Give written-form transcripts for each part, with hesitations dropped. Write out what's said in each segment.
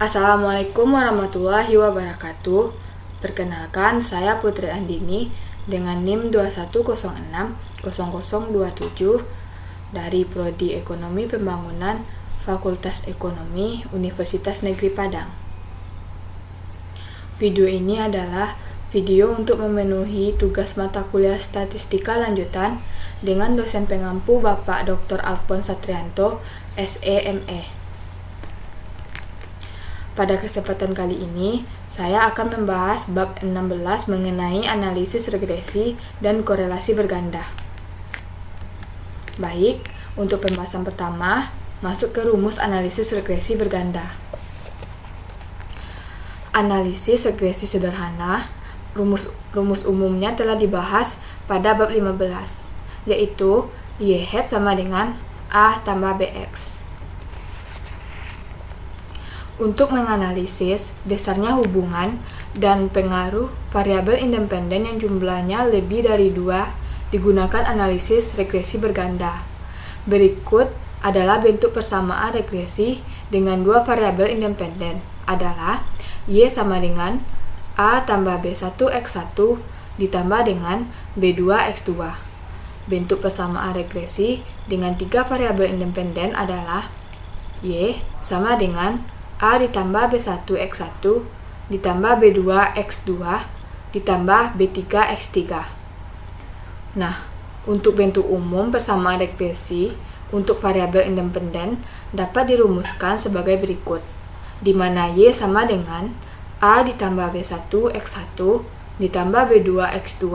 Assalamualaikum warahmatullahi wabarakatuh. Perkenalkan, saya Putri Andini dengan NIM 21060027 dari Prodi Ekonomi Pembangunan Fakultas Ekonomi Universitas Negeri Padang. Video ini adalah video untuk memenuhi tugas mata kuliah Statistika Lanjutan dengan dosen pengampu Bapak Dr. Alphonse Satrianto, SEME. Pada kesempatan kali ini, saya akan membahas bab 16 mengenai analisis regresi dan korelasi berganda. Baik, untuk pembahasan pertama, masuk ke rumus analisis regresi berganda. Analisis regresi sederhana, rumus umumnya telah dibahas pada bab 15, yaitu Y hat sama dengan A tambah BX. Untuk menganalisis besarnya hubungan dan pengaruh variabel independen yang jumlahnya lebih dari 2 digunakan analisis regresi berganda. Berikut adalah bentuk persamaan regresi dengan 2 variabel independen adalah Y sama dengan A tambah B1X1 ditambah dengan B2X2. Bentuk persamaan regresi dengan 3 variabel independen adalah Y sama dengan A ditambah B1X1 ditambah B2X2 ditambah B3X3. Nah, untuk bentuk umum persamaan regresi untuk variabel independen dapat dirumuskan sebagai berikut, di mana Y sama dengan A ditambah B1X1 ditambah B2X2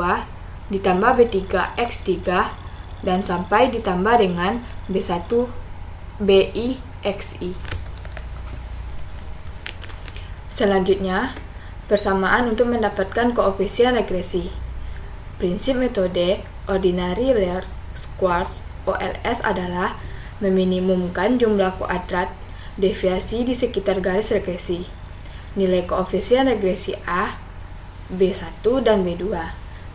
ditambah B3X3 dan sampai ditambah dengan B1 BIXI. Selanjutnya, persamaan untuk mendapatkan koefisien regresi. Prinsip metode Ordinary Least Squares (OLS) adalah meminimumkan jumlah kuadrat deviasi di sekitar garis regresi. Nilai koefisien regresi A, B1 dan B2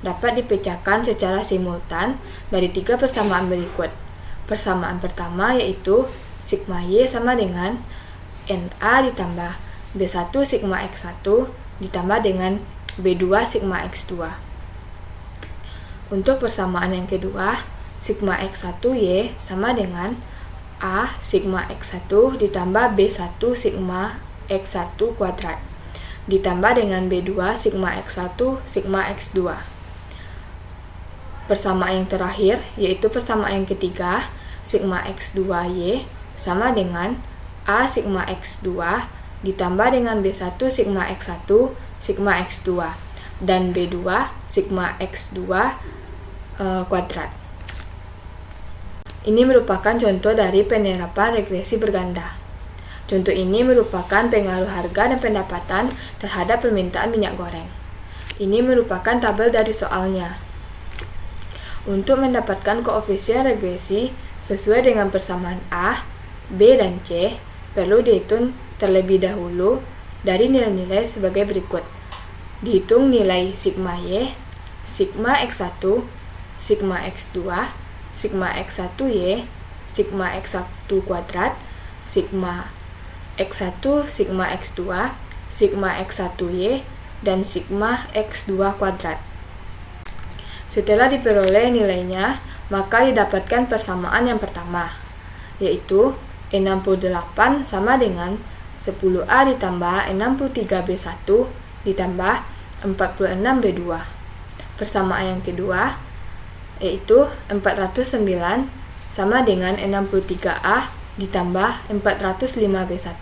dapat dipecahkan secara simultan dari 3 persamaan berikut. Persamaan pertama yaitu sigma Y sama dengan NA ditambah B1 sigma X1 ditambah dengan B2 sigma X2. Untuk persamaan yang kedua, sigma X1Y sama dengan A sigma X1 ditambah B1 sigma X1 kuadrat ditambah dengan B2 sigma X1 sigma X2. Persamaan yang terakhir yaitu persamaan yang ketiga, sigma X2Y sama dengan A sigma X2 ditambah dengan B1 sigma X1 sigma X2 dan B2 sigma X2 kuadrat. Ini merupakan contoh dari penerapan regresi berganda. Contoh ini merupakan pengaruh harga dan pendapatan terhadap permintaan minyak goreng. Ini merupakan tabel dari soalnya. Untuk mendapatkan koefisien regresi sesuai dengan persamaan A, B, dan C, perlu dihitung terlebih dahulu dari nilai-nilai sebagai berikut. Dihitung nilai sigma Y, sigma X1, sigma X2, sigma X1Y, sigma X1 kuadrat, sigma X1, sigma X2, sigma X1Y, dan sigma X2 kuadrat. Setelah diperoleh nilainya, maka didapatkan persamaan yang pertama, yaitu 68 sama dengan 10A ditambah 63B1 ditambah 46B2. Persamaan yang kedua yaitu 409 sama dengan 63A ditambah 405B1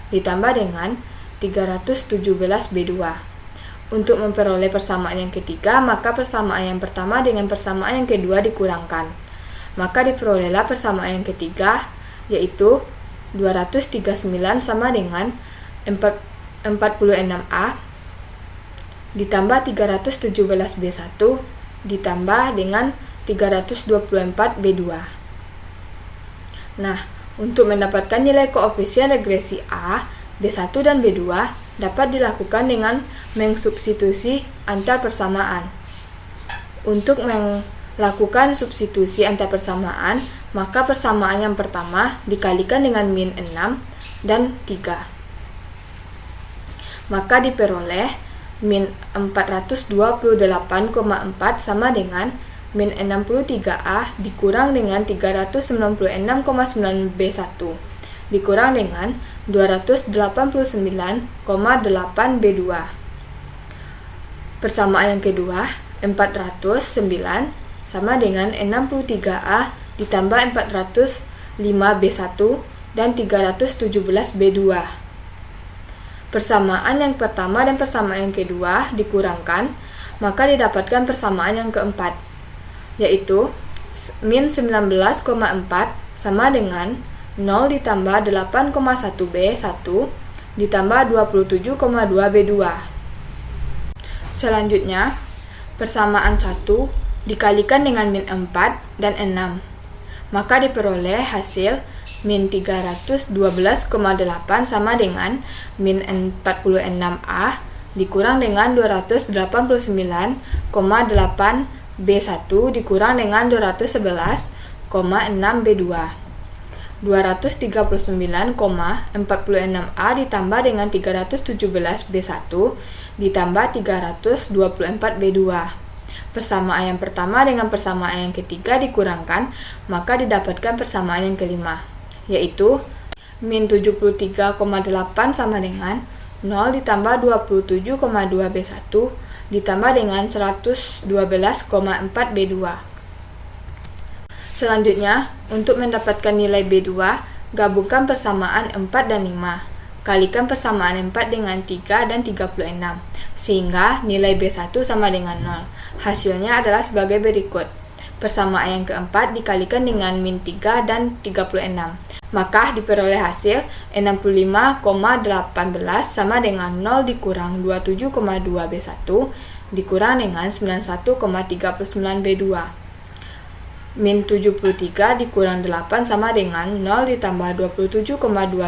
ditambah dengan 317B2. Untuk memperoleh persamaan yang ketiga, maka persamaan yang pertama dengan persamaan yang kedua dikurangkan. Maka diperolehlah persamaan yang ketiga yaitu 239 sama dengan 46A ditambah 317B1 ditambah dengan 324B2. Nah, untuk mendapatkan nilai koefisien regresi A, B1 dan B2 dapat dilakukan dengan mengsubstitusi antar persamaan. Untuk melakukan substitusi antar persamaan, maka persamaan yang pertama dikalikan dengan min 6 dan 3. maka diperoleh min 428,4 sama dengan min 63A dikurang dengan 396,9 B1 dikurang dengan 289,8 B2. Persamaan yang kedua, 409 sama dengan 63A ditambah 405 B1 dan 317 B2. Persamaan yang pertama dan persamaan yang kedua dikurangkan, maka didapatkan persamaan yang keempat, yaitu min 19,4 sama dengan 0 ditambah 8,1 B1 ditambah 27,2 B2. Selanjutnya, persamaan 1 dikalikan dengan min 4 dan 6, maka diperoleh hasil min 312,8 sama dengan min 46A dikurang dengan 289,8 B1 dikurang dengan 211,6 B2. 239,46A ditambah dengan 317 B1 ditambah 324 B2. Persamaan yang pertama dengan persamaan yang ketiga dikurangkan, maka didapatkan persamaan yang kelima, yaitu min 73,8 sama dengan 0 ditambah 27,2 B1 ditambah dengan 112,4 B2. Selanjutnya, untuk mendapatkan nilai B2, gabungkan persamaan 4 dan 5. Kalikan persamaan 4 dengan 3 dan 36, sehingga nilai B1 sama dengan 0. Hasilnya adalah sebagai berikut. Persamaan yang keempat dikalikan dengan min 3 dan 36, maka diperoleh hasil 65,18 sama dengan 0 dikurang 27,2 B1 dikurang dengan 91,39 B2. Min 73 dikurang 8 sama dengan 0 ditambah 27,2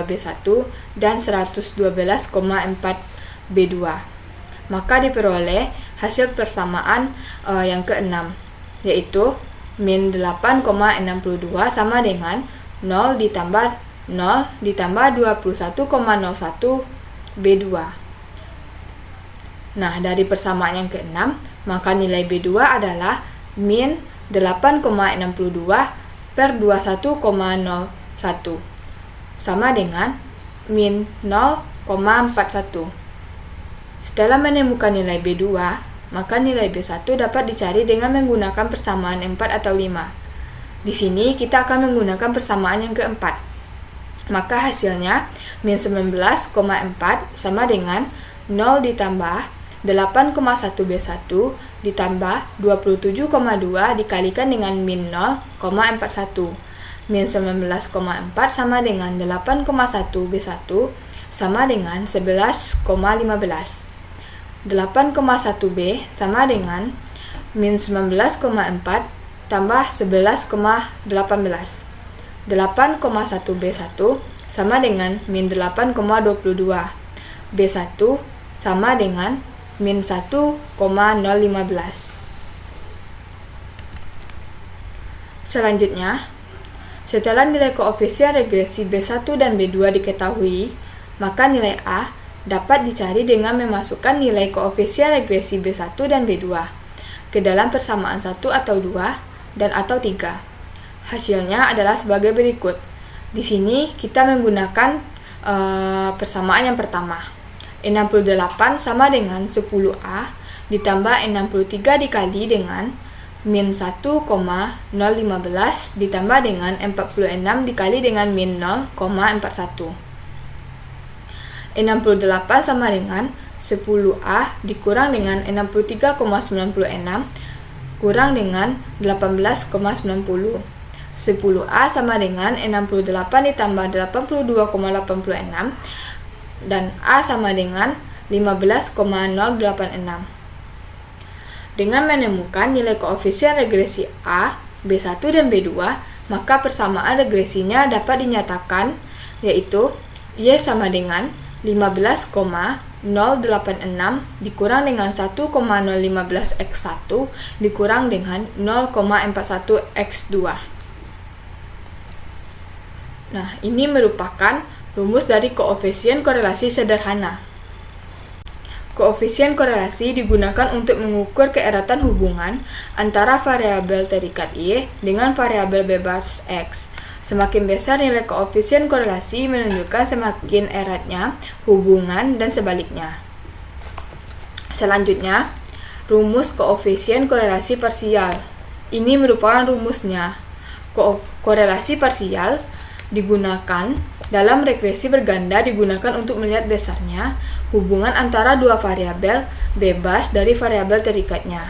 B1 dan 112,4 B2. Maka diperoleh hasil persamaan yang keenam, yaitu min 8,62 sama dengan 0 ditambah 21,01 B2. Nah, dari persamaan yang keenam, maka nilai B2 adalah min 8,62 per 21,01 sama dengan min 0,41. Setelah menemukan nilai B2, maka nilai B1 dapat dicari dengan menggunakan persamaan 4 atau 5. Di sini kita akan menggunakan persamaan yang keempat. Maka hasilnya min 19,4 sama dengan 0 ditambah 8,1 B1 ditambah 27,2 dikalikan dengan min 0,41. Min 19,4 sama dengan 8,1 B1 sama dengan 11,15. 8,1 B sama dengan min 19,4 tambah 11,18. 8,1 B1 sama dengan min 8,22. B1 sama dengan min 1,015. Selanjutnya, setelah nilai koefisien regresi B1 dan B2 diketahui, maka nilai A dapat dicari dengan memasukkan nilai koefisien regresi B1 dan B2 ke dalam persamaan 1 atau 2 dan atau 3. Hasilnya adalah sebagai berikut. Di sini kita menggunakan persamaan yang pertama. 68 sama dengan 10A ditambah 63 dikali dengan min 1,015 ditambah dengan 46 dikali dengan min 0,41. 68 sama dengan 10A dikurang dengan 63,96 kurang dengan 18,90. 10A sama dengan 68 ditambah 82,86 dan A sama dengan 15,086. Dengan menemukan nilai koefisien regresi A, B1 dan B2, maka persamaan regresinya dapat dinyatakan, yaitu Y sama dengan 15,086 dikurang dengan 1,015 X1 dikurang dengan 0,41 X2. Nah, ini merupakan rumus dari koefisien korelasi sederhana. Koefisien korelasi digunakan untuk mengukur keeratan hubungan antara variabel terikat Y dengan variabel bebas X. Semakin besar nilai koefisien korelasi menunjukkan semakin eratnya hubungan dan sebaliknya. Selanjutnya, rumus koefisien korelasi parsial. Ini merupakan rumusnya. Korelasi parsial digunakan dalam regresi berganda digunakan untuk melihat besarnya hubungan antara dua variabel bebas dari variabel terikatnya.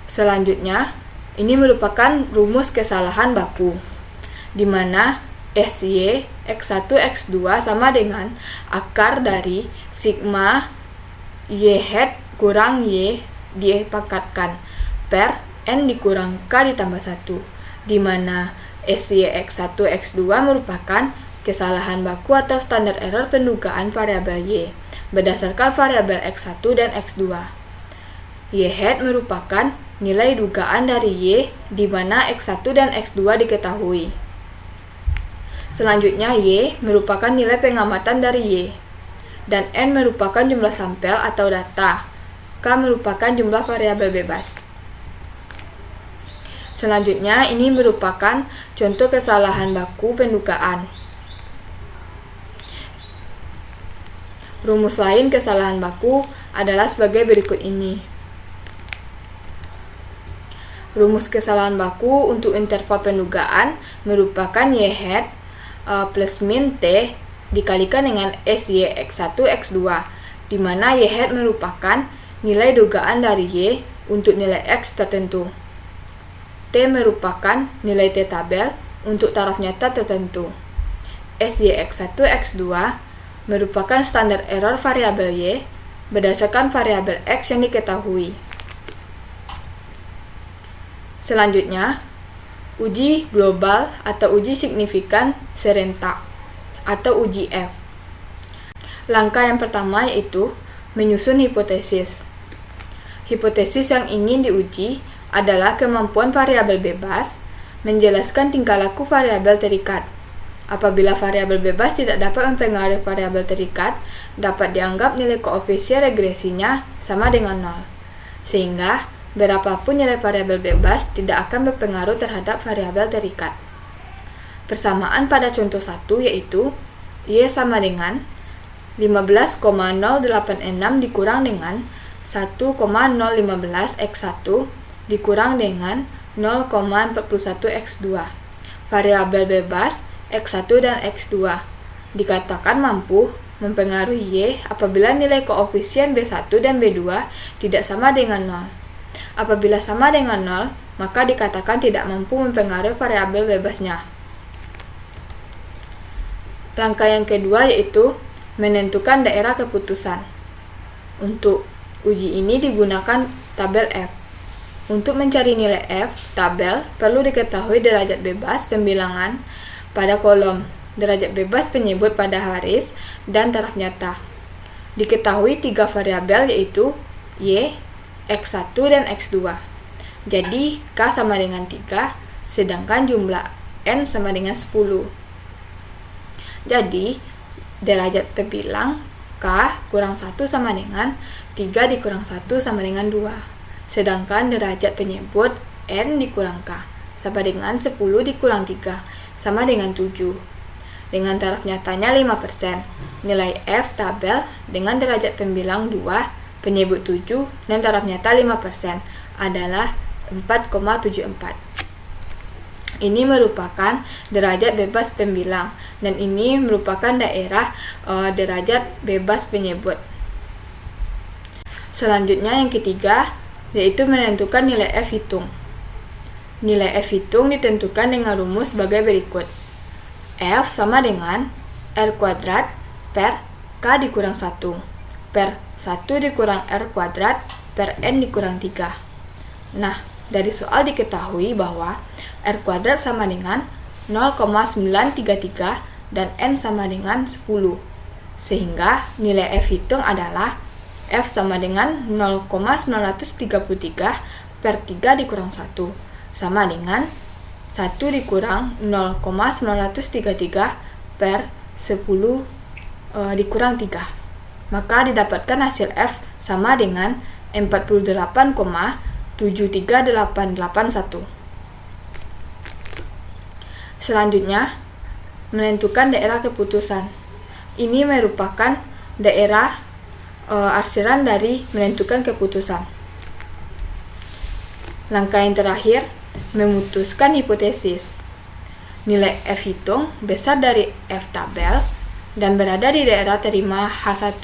Selanjutnya, ini merupakan rumus kesalahan baku, di mana SY, X1, X2 sama dengan akar dari sigma Y hat kurang Y dipangkatkan per N dikurang K ditambah 1, di mana SY X1, X2 merupakan kesalahan baku atau standar error pendugaan variabel Y berdasarkan variabel X1 dan X2. Y hat merupakan nilai dugaan dari Y di mana X1 dan X2 diketahui. Selanjutnya Y merupakan nilai pengamatan dari Y dan N merupakan jumlah sampel atau data. K merupakan jumlah variabel bebas. Selanjutnya, ini merupakan contoh kesalahan baku pendugaan. Rumus lain kesalahan baku adalah sebagai berikut ini. Rumus kesalahan baku untuk interval pendugaan merupakan Y hat plus min T dikalikan dengan SY X1 X2, di mana Y hat merupakan nilai dugaan dari Y untuk nilai X tertentu. T merupakan nilai T tabel untuk taraf nyata tertentu. SY X1 X2 merupakan standar error variabel Y berdasarkan variabel X yang diketahui. Selanjutnya, uji global atau uji signifikan serentak atau uji F. Langkah yang pertama yaitu menyusun hipotesis. Hipotesis yang ingin diuji adalah kemampuan variabel bebas menjelaskan tingkah laku variabel terikat. Apabila variabel bebas tidak dapat mempengaruhi variabel terikat, dapat dianggap nilai koefisien regresinya sama dengan 0. Sehingga, berapapun nilai variabel bebas tidak akan berpengaruh terhadap variabel terikat. Persamaan pada contoh 1 yaitu Y sama dengan 15,086 dikurang dengan 1,015 X1 dikurang dengan 0,41 X2. Variabel bebas X1 dan X2 dikatakan mampu mempengaruhi Y apabila nilai koefisien B1 dan B2 tidak sama dengan 0. Apabila sama dengan 0, maka dikatakan tidak mampu mempengaruhi variabel bebasnya. Langkah yang kedua yaitu menentukan daerah keputusan. Untuk uji ini digunakan tabel F. Untuk mencari nilai F tabel, perlu diketahui derajat bebas pembilangan pada kolom, derajat bebas penyebut pada baris, dan taraf nyata. Diketahui 3 variabel yaitu Y, X1, dan X2. Jadi, K sama dengan 3, sedangkan jumlah N sama dengan 10. Jadi, derajat terbilang K kurang 1 sama dengan 3 dikurang 1 sama dengan 2. Sedangkan derajat penyebut N dikurang K sama dengan 10 dikurang 3 sama dengan 7. Dengan taraf nyatanya 5%. Nilai F tabel dengan derajat pembilang 2, penyebut 7, dan taraf nyata 5% adalah 4,74. Ini merupakan derajat bebas pembilang dan ini merupakan daerah derajat bebas penyebut. Selanjutnya yang ketiga yaitu menentukan nilai F hitung. Nilai F hitung ditentukan dengan rumus sebagai berikut. F sama dengan R kuadrat per K dikurang 1 per 1 dikurang R kuadrat per N dikurang 3. Nah, dari soal diketahui bahwa R kuadrat sama dengan 0,933 dan N sama dengan 10. Sehingga nilai F hitung adalah F sama dengan 0,933 per 3 dikurang 1 sama dengan 1 dikurang 0,933 per 10 dikurang 3. maka didapatkan hasil F sama dengan 48,73881. Selanjutnya, menentukan daerah keputusan. Ini merupakan daerah arsiran dari menentukan keputusan. Langkah yang terakhir, memutuskan hipotesis. Nilai F hitung besar dari F tabel dan berada di daerah terima H1.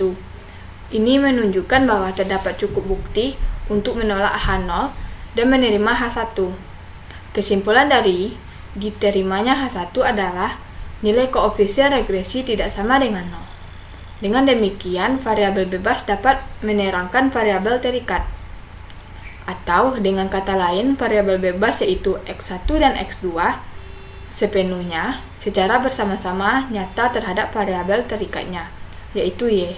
Ini menunjukkan bahwa terdapat cukup bukti untuk menolak H0 dan menerima H1. Kesimpulan dari diterimanya H1 adalah nilai koefisien regresi tidak sama dengan 0. Dengan demikian, variabel bebas dapat menerangkan variabel terikat. Atau dengan kata lain, variabel bebas yaitu X1 dan X2 sepenuhnya secara bersama-sama nyata terhadap variabel terikatnya, yaitu Y.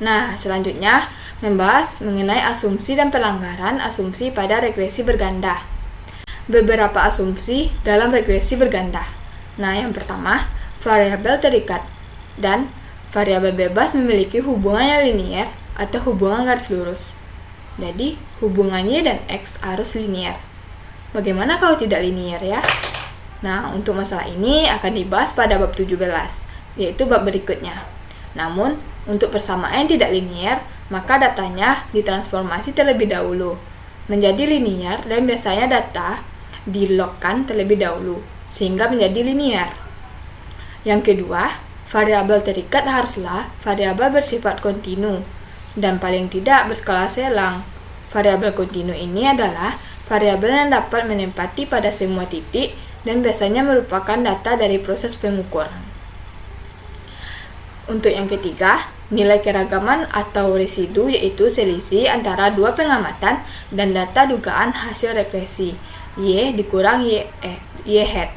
Nah, selanjutnya membahas mengenai asumsi dan pelanggaran asumsi pada regresi berganda. Beberapa asumsi dalam regresi berganda. Nah, yang pertama, variabel terikat dan variabel bebas memiliki hubungan yang linier atau hubungan garis lurus. Jadi, hubungan Y dan X harus linier. Bagaimana kalau tidak linier ya? Nah, untuk masalah ini akan dibahas pada bab 17, yaitu bab berikutnya. Namun, untuk persamaan yang tidak linier, maka datanya ditransformasi terlebih dahulu menjadi linier dan biasanya data dilogkan terlebih dahulu sehingga menjadi linier. Yang kedua, variabel terikat haruslah variabel bersifat kontinu dan paling tidak berskala selang. Variabel kontinu ini adalah variabel yang dapat menempati pada semua titik dan biasanya merupakan data dari proses pengukuran. Untuk yang ketiga, nilai keragaman atau residu yaitu selisih antara dua pengamatan dan data dugaan hasil regresi Y dikurang Y hat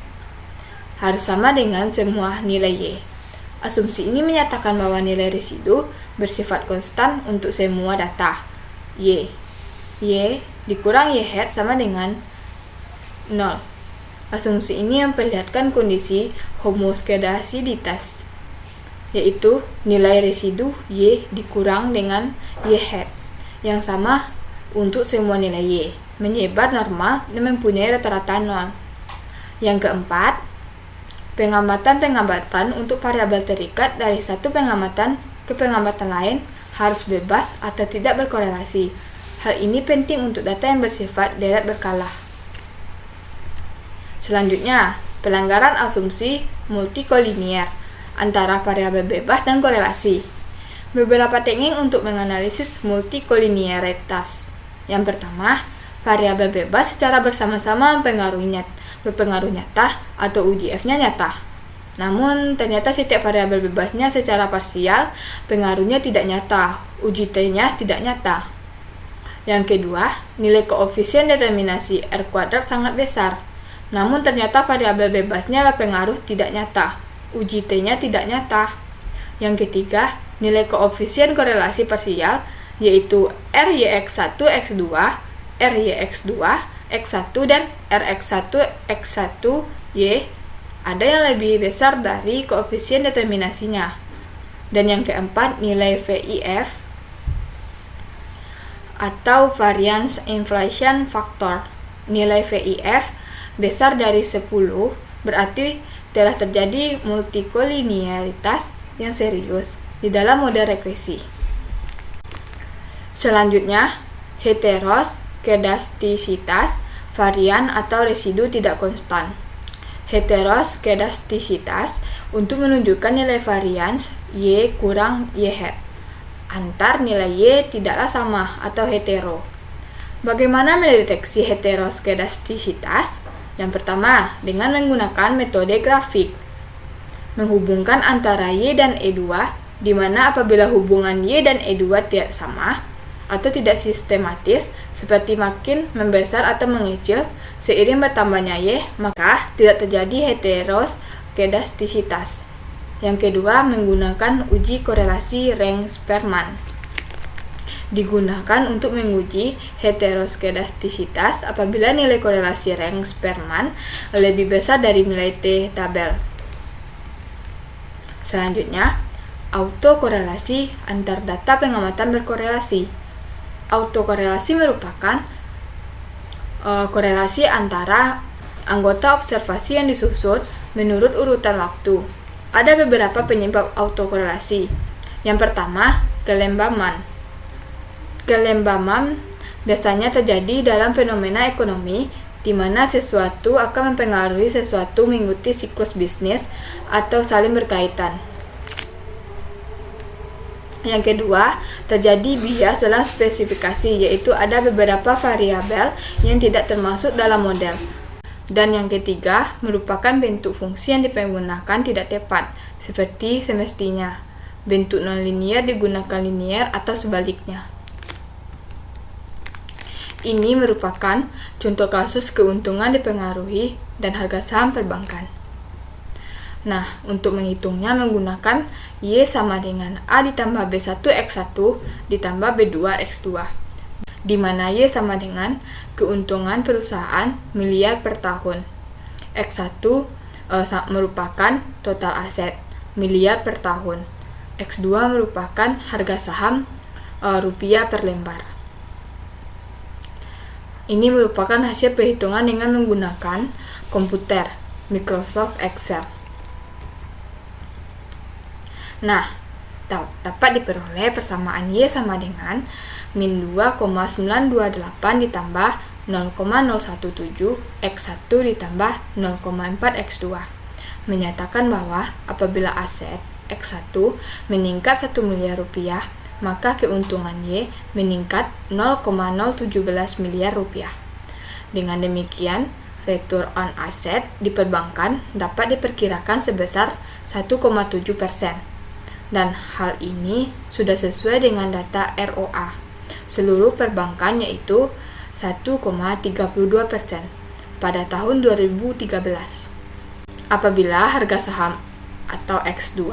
harus sama dengan semua nilai Y. Asumsi ini menyatakan bahwa nilai residu bersifat konstan untuk semua data Y dikurang Y hat sama dengan 0. Asumsi ini memperlihatkan kondisi homoskedasitas, yaitu nilai residu Y dikurang dengan Y hat yang sama untuk semua nilai Y, menyebar normal dan mempunyai rata-rata 0. Yang keempat, pengamatan untuk variabel terikat dari satu pengamatan ke pengamatan lain harus bebas atau tidak berkorelasi. Hal ini penting untuk data yang bersifat deret berkala. Selanjutnya, pelanggaran asumsi multikolinier antara variabel bebas dan korelasi. Beberapa teknik untuk menganalisis multikolinieritas. Yang pertama, variabel bebas secara bersama-sama berpengaruh nyata atau uji F-nya nyata. Namun, ternyata setiap variabel bebasnya secara parsial pengaruhnya tidak nyata, uji T-nya tidak nyata. Yang kedua, nilai koefisien determinasi R² sangat besar. Namun ternyata variabel bebasnya berpengaruh tidak nyata, uji T-nya tidak nyata. Yang ketiga, nilai koefisien korelasi parsial yaitu RYX1, X2, RYX2, X1 dan RX1, X1, Y ada yang lebih besar dari koefisien determinasinya. Dan yang keempat, nilai VIF atau variance inflation factor. Nilai VIF besar dari 10 berarti telah terjadi multikoliniaritas yang serius di dalam model regresi. Selanjutnya, heteroskedastisitas varian atau residu tidak konstan. Heteroskedastisitas untuk menunjukkan nilai varians Y kurang Y hat antar nilai Y tidaklah sama atau hetero. Bagaimana mendeteksi heteroskedastisitas? Yang pertama, dengan menggunakan metode grafik. Menghubungkan antara Y dan E2, di mana apabila hubungan Y dan E2 tidak sama atau tidak sistematis, seperti makin membesar atau mengecil seiring bertambahnya Y, maka tidak terjadi heteroskedastisitas. Yang kedua, menggunakan uji korelasi Renz-Spearman. Digunakan untuk menguji heteroskedastisitas apabila nilai korelasi Renz-Spearman lebih besar dari nilai T tabel. Selanjutnya, autokorelasi antar data pengamatan berkorelasi. Autokorelasi merupakan korelasi antara anggota observasi yang disusun menurut urutan waktu. Ada beberapa penyebab autokorelasi. Yang pertama, kelembaman. Kelembaman biasanya terjadi dalam fenomena ekonomi di mana sesuatu akan mempengaruhi sesuatu mengikuti siklus bisnis atau saling berkaitan. Yang kedua, terjadi bias dalam spesifikasi, yaitu ada beberapa variabel yang tidak termasuk dalam model. Dan yang ketiga, merupakan bentuk fungsi yang dipergunakan tidak tepat, seperti semestinya. Bentuk nonlinier digunakan linier atau sebaliknya. Ini merupakan contoh kasus keuntungan dipengaruhi dan harga saham perbankan. Nah, untuk menghitungnya menggunakan Y sama dengan A ditambah B1 X1 ditambah B2 X2, di mana Y sama dengan keuntungan perusahaan miliar per tahun. X1 merupakan total aset miliar per tahun. X2 merupakan harga saham rupiah per lembar. Ini merupakan hasil perhitungan dengan menggunakan komputer Microsoft Excel. Nah, dapat diperoleh persamaan Y sama dengan min 2,928 ditambah 0,017 X1 ditambah 0,4 X2. Menyatakan bahwa apabila aset X1 meningkat 1 miliar rupiah, maka keuntungan Y meningkat 0,017 miliar rupiah. Dengan demikian, return on asset di perbankan dapat diperkirakan sebesar 1,7%. Dan hal ini sudah sesuai dengan data ROA seluruh perbankan, yaitu 1,32% pada tahun 2013. Apabila harga saham atau X2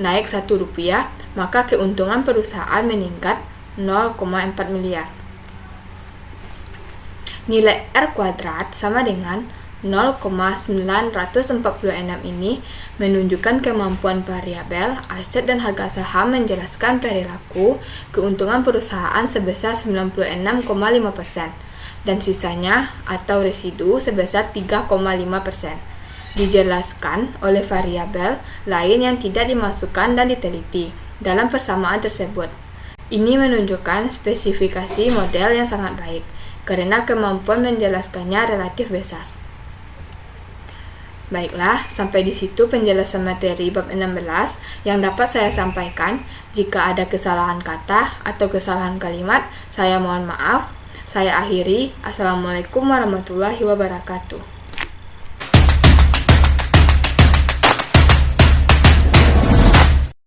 naik Rp1, maka keuntungan perusahaan meningkat 0,4 miliar. Nilai R kuadrat sama dengan 0,946 ini menunjukkan kemampuan variabel aset dan harga saham menjelaskan perilaku keuntungan perusahaan sebesar 96,5% dan sisanya atau residu sebesar 3,5%. Dijelaskan oleh variabel lain yang tidak dimasukkan dan diteliti dalam persamaan tersebut. Ini menunjukkan spesifikasi model yang sangat baik karena kemampuan menjelaskannya relatif besar. Baiklah, sampai di situ penjelasan materi bab 16 yang dapat saya sampaikan. Jika ada kesalahan kata atau kesalahan kalimat, saya mohon maaf. Saya akhiri. Assalamualaikum warahmatullahi wabarakatuh.